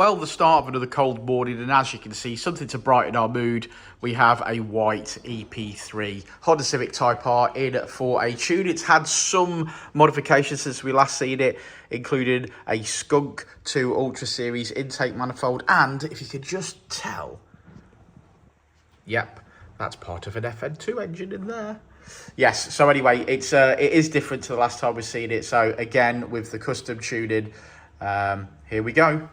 Well, the start of another cold morning, and as you can see, something to brighten our mood, we have a white EP3 Honda Civic TypeR in for a tune. It's had some modifications since we last seen it, including a Skunk2 Ultra Series intake manifold, and if you could just tell, yep, that's part of an FN2 engine in there. Yes, so anyway, it is different to the last time we've seen it. So again, with the custom tuning, here we go.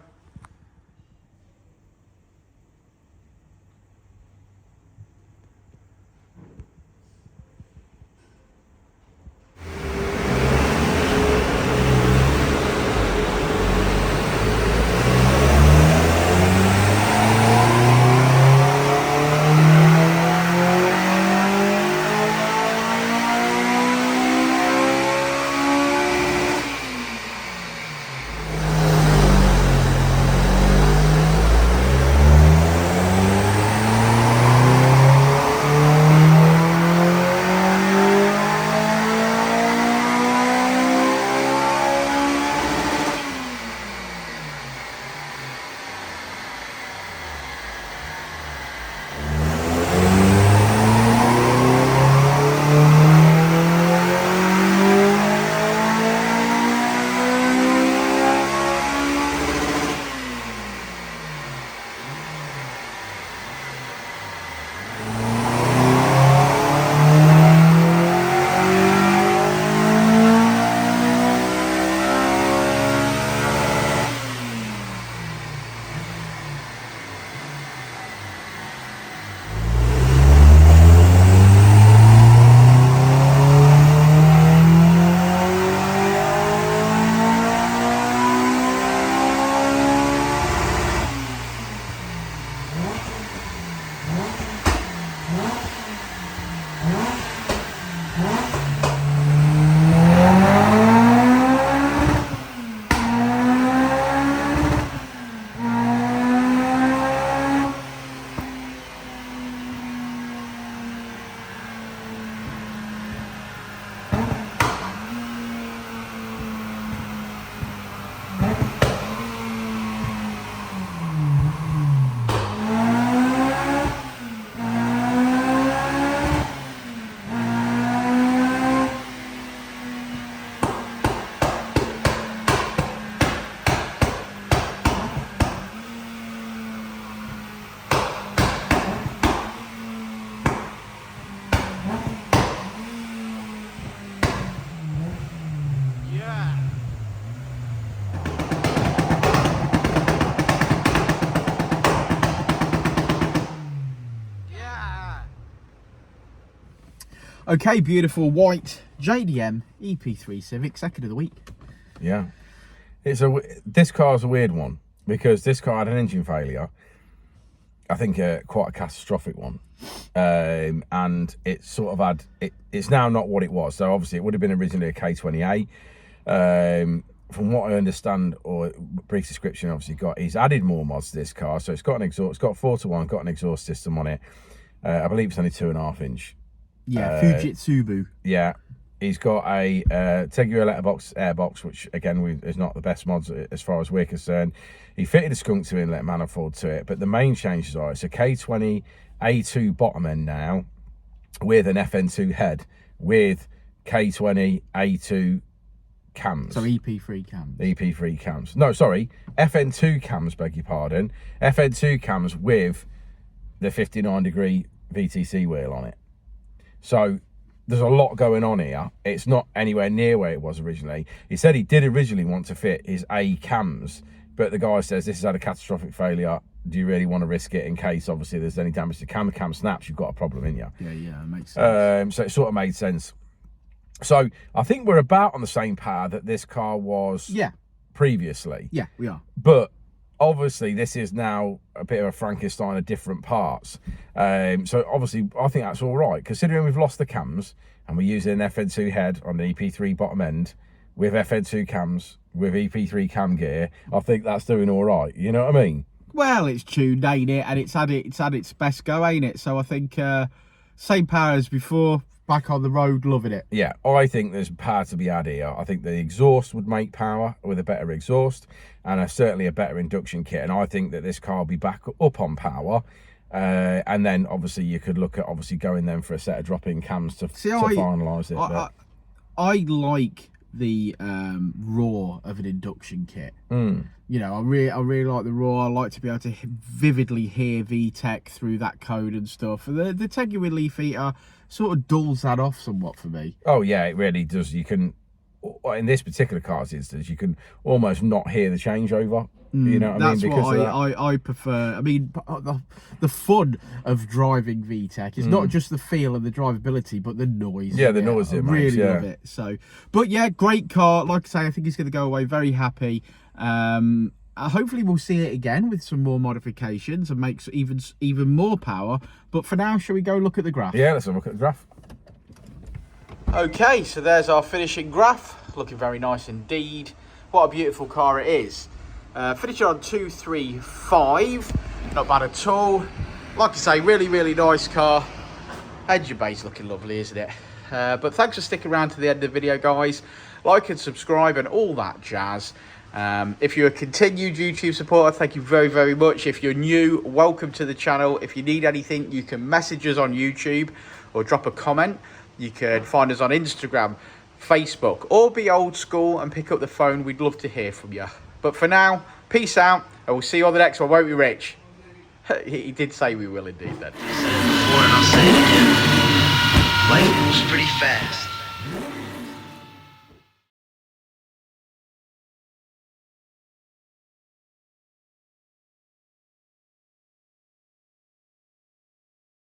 Okay, beautiful white JDM EP3 Civic, second of the week. Yeah, this car's a weird one because this car had an engine failure. I think quite a catastrophic one, and it sort of had it's now not what it was. So obviously it would have been originally a K20A. From what I understand, or brief description, obviously he's added more mods to this car. So it's got an exhaust, it's got 4-to-1, got an exhaust system on it. I believe it's only 2.5 inch. Yeah, Fujitsubu. Yeah, he's got a Tegiwa letterbox airbox, which again is not the best mods as far as we're concerned. He fitted a Skunk2 Inlet Manifold to it, but the main changes are it's a K20 A2 bottom end now with an FN2 head with K20 A2 cams. So EP3 cams. EP3 cams. No, sorry, FN2 cams, beg your pardon. FN2 cams with the 59-degree VTC wheel on it. So there's a lot going on here. It's not anywhere near where it was originally. He said he did originally want to fit his A cams, but the guy says this has had a catastrophic failure. Do you really want to risk it in case obviously there's any damage to cam snaps? You've got a problem in you. Yeah, it makes sense. So it sort of made sense. So I think we're about on the same par that this car was previously. Yeah, we are. But obviously this is now a bit of a Frankenstein of different parts. So obviously I think that's all right, considering we've lost the cams and we're using an FN2 head on the EP3 bottom end with FN2 cams with EP3 cam gear. I think that's doing all right. You know what I mean? Well, it's tuned, ain't it? And it's had its best go, ain't it? So I think same power as before. back on the road, loving it. Yeah, I think there's power to be had here. I think the exhaust would make power with a better exhaust and certainly a better induction kit. And I think that this car will be back up on power. And then obviously you could look at going then for a set of drop-in cams to finalise it. I like the roar of an induction kit. You know, I really like the roar. I like to be able to vividly hear VTech through that code and stuff. The Tegiwa Leaf Eater sort of dulls that off somewhat for me. Oh yeah, it really does. You can, in this particular car's instance, you can almost not hear the changeover. You know what I mean? That's what I prefer. I mean, the fun of driving VTech is not just the feel and the drivability, but the noise. Yeah, the noise it makes. I really love it. So, but yeah, great car. Like I say, I think he's going to go away very happy. Hopefully we'll see it again with some more modifications and makes even more power. But for now, shall we go look at the graph? Yeah, let's have a look at the graph. Okay, so there's our finishing graph. Looking very nice indeed. What a beautiful car it is. Finishing on 235, not bad at all. Like I say, really nice car. Engine bay's looking lovely, isn't it? But thanks for sticking around to the end of the video, guys. Like and subscribe and all that jazz. If you're a continued YouTube supporter, thank you very much. If you're new, welcome to the channel. If you need anything, you can message us on YouTube or drop a comment. You can find us on Instagram, Facebook, or be old school and pick up the phone. We'd love to hear from you. But for now, peace out, and we'll see you on the next one, won't we, Rich? He did say we will indeed then. I said it before and I'll say it again. Life moves pretty fast.